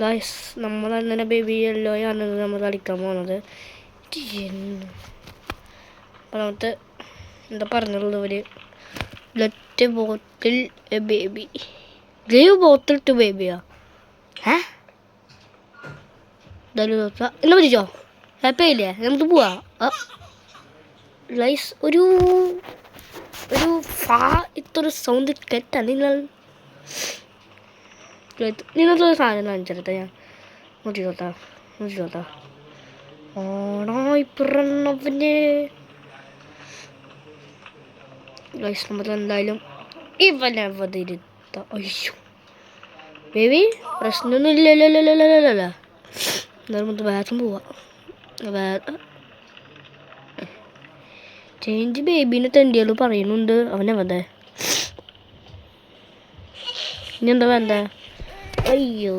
Guys നമ്മൾ അങ്ങനെ baby യെല്ലോയാണ് നമ്മൾ കളിക്കാൻ പോകുന്നത്. നമുക്ക് എന്താ പറഞ്ഞുള്ളത് ഒരു let bottle a baby give bottle to ബേബിയാ. എന്തായാലും എന്നാ പറ്റിച്ചോ ഹാപ്പി ആയില്ലേ? നമുക്ക് പോവാ. ഗൈസ് ഒരു ഇത്തൊരു സൗണ്ട് കേട്ടാ നിങ്ങളൊരു സാധനം കാണിച്ചെടുത്ത ഞാൻ നോക്കിക്കോട്ടാ ഓണോ ഇപ്പറന്നവന്. ഗൈസ് നമ്മൾ എന്തായാലും ഇവനെ അവതരിത്ത. അയ്യോ ബേബി പ്രശ്നമൊന്നും ഇല്ലല്ലോ. എന്തായാലും നമുക്ക് ബാത്റൂം പോവാം. ചേഞ്ച് ബേബീനെ തെണ്ടിയാലും പറയുന്നുണ്ട്. അവനെവതെ ഇനി എന്താ വേണ്ട? അയ്യോ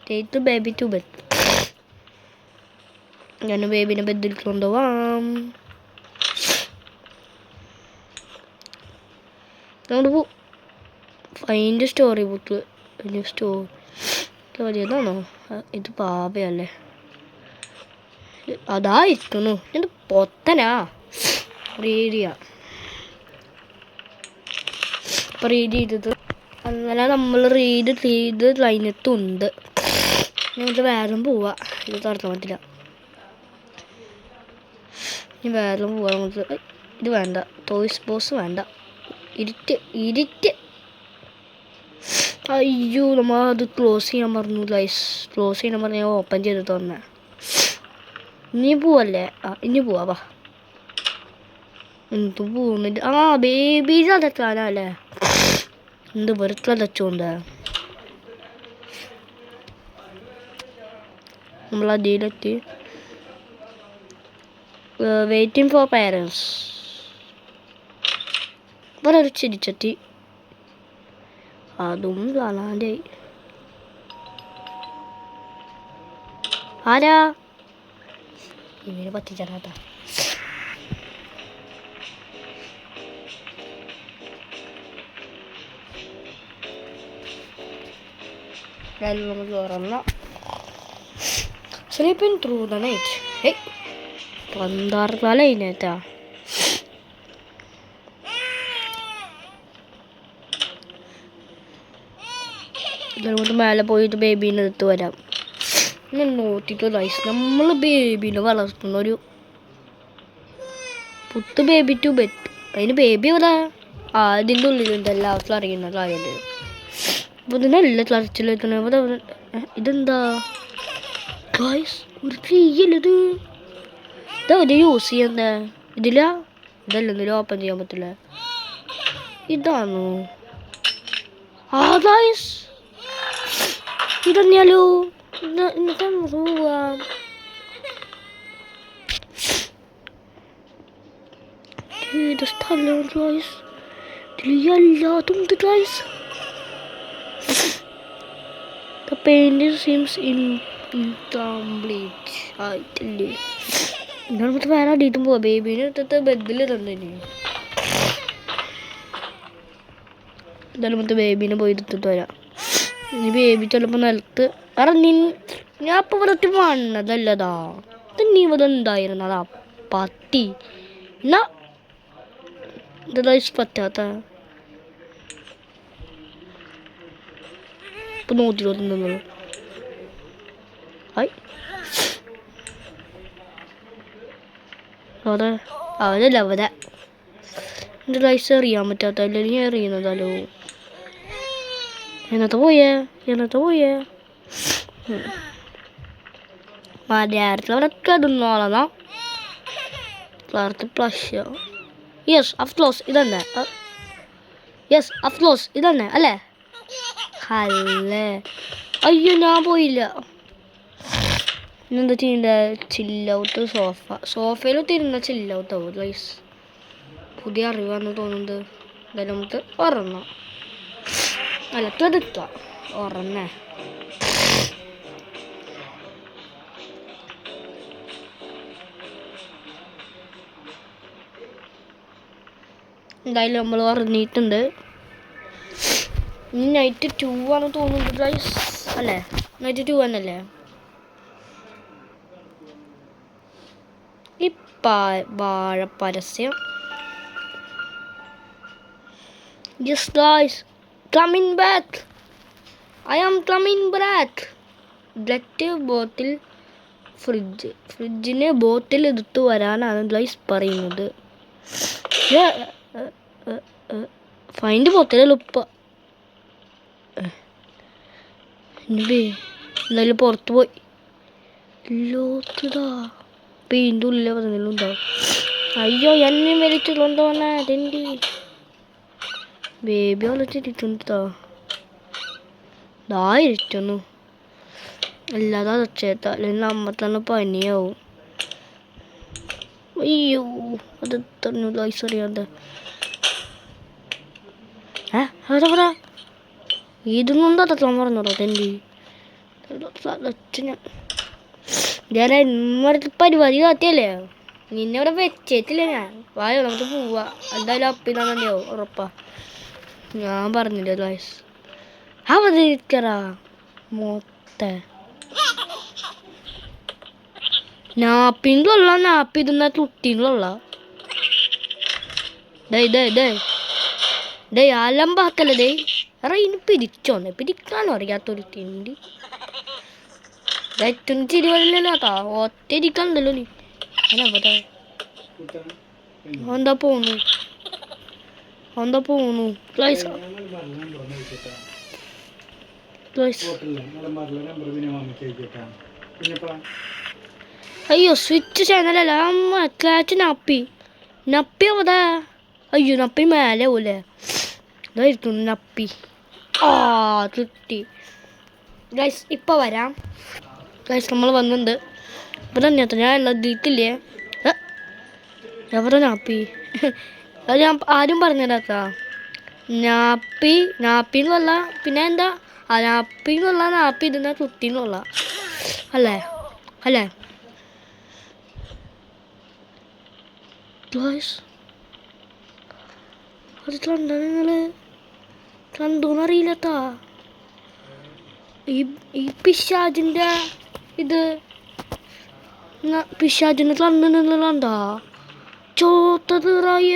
ടേക്ക് ബേബി ടു ബെഡ്. ഞാൻ ബേബിനെ ബെഡിൽ കൊണ്ടുപോവാം. നമ്മൾ ഫൈൻഡ് സ്റ്റോറി ബുക്ക് സ്റ്റോറിയതാണോ? ഇത് പാവയല്ലേ? അതായിരിക്കുന്നു എന്ത് പൊത്തനാ റീഡിയ. അപ്പം റീഡ് ചെയ്തത് അങ്ങനെ നമ്മൾ റീഡ് ചെയ്ത് കഴിഞ്ഞിട്ടുണ്ട്. നമുക്ക് വേറെ പോവാ. ഇത് തുറക്കാൻ പറ്റില്ല. ഇനി വേറെ പോവാ. നമുക്ക് ഇത് വേണ്ട. ടോയ്സ് ബോസ് വേണ്ട. ഇരിറ്റ്. അയ്യോ നമ്മൾ അത് ക്ലോസ് ചെയ്യാൻ പറഞ്ഞു ഗൈസ്. ക്ലോസ് ചെയ്യാൻ പറഞ്ഞ് ഞാൻ ഓപ്പൺ ചെയ്ത് തന്നെ. ഇനി പോവല്ലേ? ഇനി പോവാ. എന്ത് പോകുന്നുണ്ട്? ബേബീസ് അടക്കാനല്ലേ? എന്ത് വെറുതെ അടച്ചോണ്ട് നമ്മൾ അതിലെത്തി. Waiting for parents. ഇവിടെ ഒരു ചിരിച്ചെത്തി. അതും കാണാൻ്റെ ആരാ ഇവനെ പറ്റിച്ചേട്ടാ. നമുക്ക് തുറന്ന സ്ലീപ്പിംഗ് ത്രൂ ദ നൈറ്റ്. 16 കാലം കഴിഞ്ഞേറ്റാ. നമുക്ക് മേലെ പോയിട്ട് ബേബീനെ എടുത്ത് വരാം. നോക്കിയിട്ട് ഗൈസ് നമ്മൾ ബേബീനെ വളർത്തുന്ന ഒരു പുത്ത് ബേബി ടു ബെഡ്. അതിന് ബേബി എവിടെ? അതിൻ്റെ ഉള്ളിലുണ്ട്. എല്ലാവർക്കും അറിയുന്ന കാര്യമല്ലേ. അപ്പോൾ ഇതിനെല്ലാം ക്ലച്ചിലെത്തണ. ഇതെന്താ ഗൈസ്? ഒരു തീയല്ലത്. ഇതവര് യൂസ് ചെയ്യുന്നേ ഇതില്ല. ഇതല്ലെങ്കിലും ഓപ്പൺ ചെയ്യാൻ പറ്റില്ല. ഇതാണോ? ഗൈസ് ഇതന്നെയാലോ. ഇന്നത്തെ പോവാം. ഇത് സ്ഥലം ഗൈസ്. ഇതിലെല്ലാതും ഉണ്ട് guys. The paint seems incomplete. ആയിട്ടില്ലേ? നമുക്ക് വേറെ അടിയിട്ടും പോവാം. ബേബീനെ എടുത്തിട്ട് ബെഡിൽ തന്നെ. എന്തായാലും നമുക്ക് ബേബീനെ പോയി എടുത്തിട്ട് വരാം. ഇനി ബേബി ചിലപ്പോൾ നിലത്ത് ഞാൻ ഇപ്പോൾ ഇവിടെ വന്നതല്ലതാ. ഇത് നീ ഇവിടെ ഉണ്ടായിരുന്നതാ പട്ടി. എന്നാ എന്താ പറ്റാത്ത ഇപ്പം നോക്കിയിരുന്നത്. അതെ അവരല്ല അവരെ എൻ്റെ ലൈസ് അറിയാൻ പറ്റാത്ത അല്ലെങ്കിൽ ഞാൻ അറിയുന്നതല്ലോ. എന്നത്തെ പോയേ മലയാളത്തിലൊക്കെ ഇടുന്നോളന്നാ. ക്ലാർത്ത് പ്ലഷ്. യെസ് അഫ്ലോസ് ഇതന്നെ. ഇതന്നെ അല്ലേ? അല്ലേ? അയ്യോ ഞാൻ പോയില്ല. ഇന്നെന്താ ചെയ്യണ്ട? ചില്ലൗട്ട് സോഫയിൽ തിരുന്ന ചില്ലൗട്ടാവും ഗൈസ്. പുതിയ അറിവാന്ന് തോന്നുന്നത്. എന്തായാലും നമുക്ക് ഉറങ്ങാം. അല്ല തെടുക്കാം. ഉറങ്ങേ എന്തായാലും നമ്മൾ ഉറങ്ങിയിട്ടുണ്ട്. ഇനി നൈറ്റ് 2 ആണ് തോന്നുന്നുണ്ട് ഗൈസ്. അല്ലേ, നൈറ്റ് 2 തന്നെയല്ലേ? ഈ വാഴ പരസ്യം. Yes guys, coming back. I am coming back. Blood bottle ഫ്രിഡ്ജിന് ബോട്ടിൽ എടുത്തു വരാനാണ് ഗൈസ് പറയുന്നത്. ഫൈൻഡ് ബോട്ടിൽ ഉപ്പ എന്തായാലും പുറത്ത് പോയി ലോത്തതാ പെയിൻ്റെ ഉള്ളിൽ പറഞ്ഞാലും ഉണ്ടാവും. അയ്യോ എന്നെ മരിച്ചുകൊണ്ടോണ അതെൻ്റെ ബേബി വളച്ചിട്ടുണ്ടോ? ഇതായിരിക്കുന്നു അല്ലാതെ അടച്ചേത്ത, അല്ലെങ്കിൽ നമ്മ തന്നെ പനിയാവും. അയ്യോ അത് തന്നെ ഗൈസ് അറിയാതെ. എവിടെ ഇതൊന്നും തട്ടാൻ പറഞ്ഞോ തെണ്ടി ഞാൻ ഇമ്മടുത്ത് പരിപാടി കാത്തിയല്ലേ, നിന്നെ ഇവിടെ വെച്ചേറ്റില്ല ഞാൻ. വായോ നമുക്ക് പോവാ, എന്തായാലും അപ്പിന്നാ തന്നെയാവും ഉറപ്പാ. ഞാൻ പറഞ്ഞില്ലേ ഗൈസ് അവതരിക്കറാ മൊത്ത നാപ്പിനുള്ള നാപ്പി ഇതുന്ന തുട്ടിനുള്ള അലമ്പാക്കല്ലേ ദേ. എറ ഇനി പിരിച്ചോന്നെ, പിരിക്കാനോ അറിയാത്തൊരു തിണ്ടി ചിരി വരില്ലല്ലോ ഒറ്റയിരിക്കണ്ടല്ലോ നീ. എന്താ പോന്നു ഗൈസ്. അയ്യോ സ്വിച്ച് ചാനലല്ല ക്ലാച്ച് നപ്പി അവിടെ. അയ്യോ നപ്പി മേലെ പോലെ ഇതായിരിക്കും നപ്പി. കിട്ടി ഗൈസ്. ഇപ്പം വരാം ഗൈസ്, നമ്മൾ വന്നിട്ടുണ്ട്. ഇപ്പം തന്നെ ഞാൻ എല്ലാം ദീറ്റില്ലേ. എവിടെ നാപ്പി? അത് ഞാൻ ആരും പറഞ്ഞില്ലാത്ത നാപ്പിന്നുള്ള പിന്നെ എന്താ നാപ്പിന്നുള്ള നാപ്പി ഇതുന്ന കുട്ടിന്നുള്ള അല്ലേ അത് കണ്ട നിങ്ങള് കണ്ടോന്നറിയില്ലത്താ. ഈ പിശാജിന്റെ ഇത് പിശാജിന്റെ കണ്ടെന്നുള്ളതാ ചോത്തതിറായ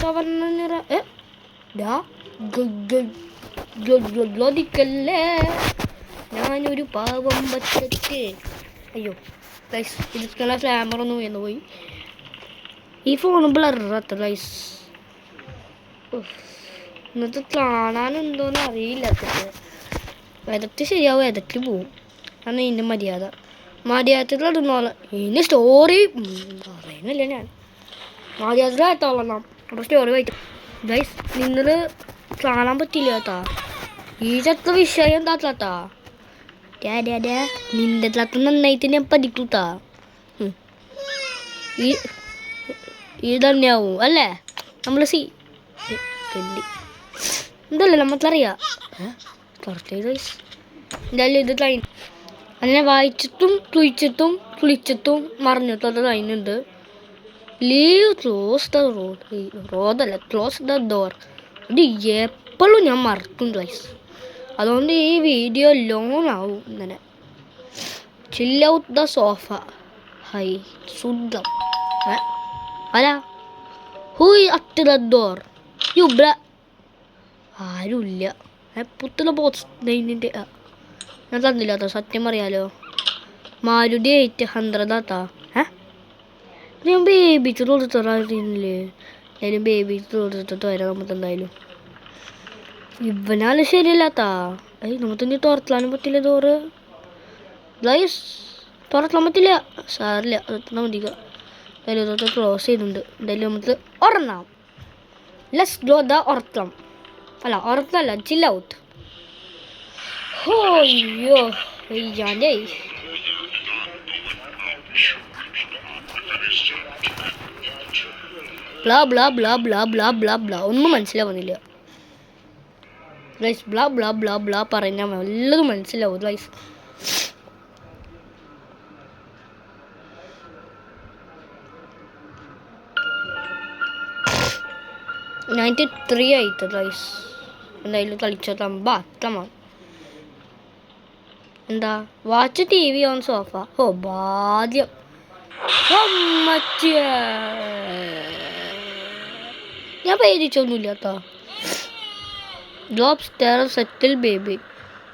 കവർന്നിറക്കല്ലേ. ഞാനൊരു പാവം പറ്റേ. അയ്യോ ഗൈസ് ഇതിലുള്ള ക്യാമറ ഒന്ന് പോയി. ഈ ഫോൺ ബ്ലറാത്ത ഗൈസ്. ഇന്നത്തെ കാണാനെന്തോന്ന് അറിയില്ല. വിദഗ്ധ ശരിയാവും, വിദഗ്ധ പോവും. അന്ന് ഇതിൻ്റെ മര്യാദത്തിൽ ഇടുന്നോളെ ഇനി സ്റ്റോറി പറയുന്നില്ല. ഞാൻ മര്യാദ ആയിട്ടോളണം. അപ്പോൾ സ്റ്റോറി വായിക്കും ഗൈസ്. നിങ്ങൾ കാണാൻ പറ്റില്ല കേട്ടാ. ഈ ചത്ത വിഷയം എന്താത്താ നിന്റെ ചത്ത നന്നായിട്ട് ഞാൻ പഠിക്കൂട്ടാ. ഈ തന്നെയാവും അല്ലേ നമ്മൾ എന്തല്ലേ നമുക്കറിയാം. എന്തായാലും ഇത് കഴിഞ്ഞു അങ്ങനെ വായിച്ചിട്ടും കുളിച്ചിട്ടും മറിഞ്ഞിട്ടും അത് കഴിഞ്ഞുണ്ട്. ലീവ് ക്ലോസ് ദ റോഡല്ല ക്ലോസ് ദ ഡോർ. ഇത് എപ്പോഴും ഞാൻ മറക്കും ഗൈസ്. അതുകൊണ്ട് ഈ വീഡിയോ ലോങ് ആവും. ഇങ്ങനെ chill out the sofa. Hi സുഖം അല്ല who at the door you bro. ആരുമില്ല. പുത്തുള്ള ബോക്സ് നൈനിൻ്റെ ഞാൻ തന്നില്ലാത്ത സത്യം അറിയാലോ. മാരുതി 800 ആത്താ. ഞാൻ ബേബിച്ച് കൊടുത്തില്ലേ. എന്തായാലും ബേബിച്ച് കൊടുത്തിട്ട് വരാം നമുക്ക്. എന്തായാലും ഇവനാലും ശരിയല്ലാത്താ. നമുക്ക് ഇനി തുറത്താനും പറ്റില്ല ഡോറ് ഗൈസ്. തുറക്കാൻ പറ്റില്ല, സാറില്ല. അതെത്താൻ മതിക്കുക. എന്തായാലും ഇതൊക്കെ ക്ലോസ് ചെയ്തിട്ടുണ്ട്. എന്തായാലും നമുക്ക് ഉറങ്ങാം. ലെറ്റ്സ് ഗോ ദ ഉറക്കം. അല്ല ഉറക്കമല്ല, ചിൽ ഔട്ട്. അയ്യോ ഞാനേ blah blah blah blah blah blah blah ഒന്നും മനസ്സിലാവുന്നില്ല guys. Blah blah blah blah പറഞ്ഞാൽ വല്ലതും മനസ്സിലാവും ഗൈസ്. $93 ആയിട്ട് ഗൈസ്. എന്തായാലും കളിച്ചോട്ടാം ബാക്കമാണ്. എന്താ watch T V on sofa. ഓ ഭാഗ്യം. ഞാൻ പേടിച്ചൊന്നുമില്ല കേട്ടോ. Job stair settle baby.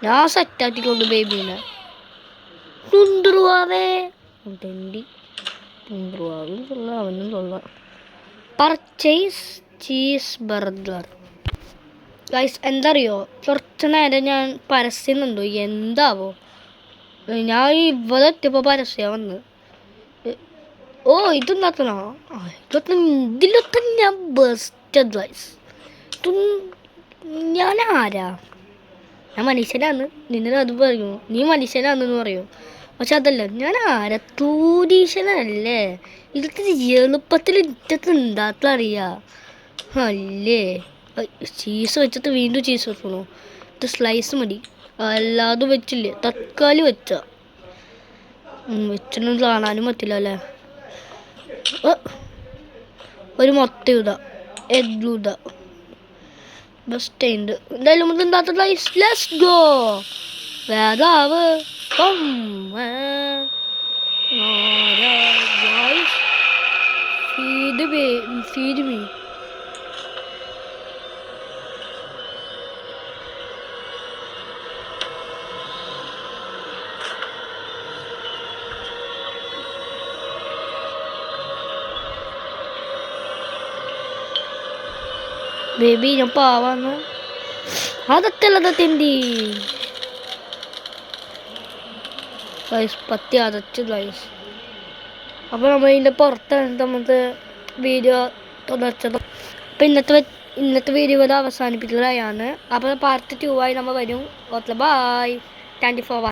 ഞാൻ സെറ്റാക്കിക്കൊണ്ട് ബേബീനെ. തുണ്ടുവാവേ തുണ്ടുവാവും കൊള്ളാം, അവനും കൊള്ളാം. Purchase cheese burger. ഗൈസ് എന്തറിയോ, കുറച്ച് നേരം ഞാൻ പരസ്യം കണ്ടു. എന്താവോ ഞാൻ ഇവിടെ എത്തിയപ്പോൾ പരസ്യം വന്ന്. ഓ ഇതെന്താക്കണോ, ഇതിലൊക്കെ ഞാൻ ബെസ്റ്റ് ഗൈസ്. ഞാൻ ആരാ? ഞാൻ മനുഷ്യനാന്ന്. നിന്നെ അത് പറയൂ, നീ മനുഷ്യനാണെന്ന് പറയൂ. പക്ഷെ അതല്ല, ഞാൻ ആരാ? തൂരീശനല്ലേ. ഇതൊക്കെ എളുപ്പത്തിൽ ഇതൊക്കെ ഉണ്ടാക്കാൻ അറിയാം അല്ലേ? ചീസ് വെച്ചിട്ട് വീണ്ടും ചീസ് വെക്കണോ? ഇത് സ്ലൈസ് മതി. അല്ലാതെ വെച്ചില്ലേ, തക്കാളി വെച്ചൊന്നും കാണാനും പറ്റില്ല അല്ലേ. ഒരു മുട്ട ഇടാം, എഗ് ഇടാം. ബെസ്റ്റ് ഉണ്ട്. എന്തായാലും എന്താ ലെറ്റ്സ് ഗോ. വേദാവ് ഫീഡ് മീ. ബേബി ഞാൻ പാവാന്ന്. അതൊക്കെ അല്ലത് തിണ്ടി ഗൈസ്, പത്തി അതച്ച് ഗൈസ്. അപ്പോൾ നമ്മൾ ഇതിൻ്റെ പുറത്താണ് നമുക്ക് വീഡിയോ തുടർച്ചത്. അപ്പോൾ ഇന്നത്തെ വീഡിയോ ഇവിടെ അവസാനിപ്പിക്കുകയാണ്. അപ്പോൾ പാർട്ട് 2 ആയി നമ്മൾ വരും. Okay bye. Thank you for watching.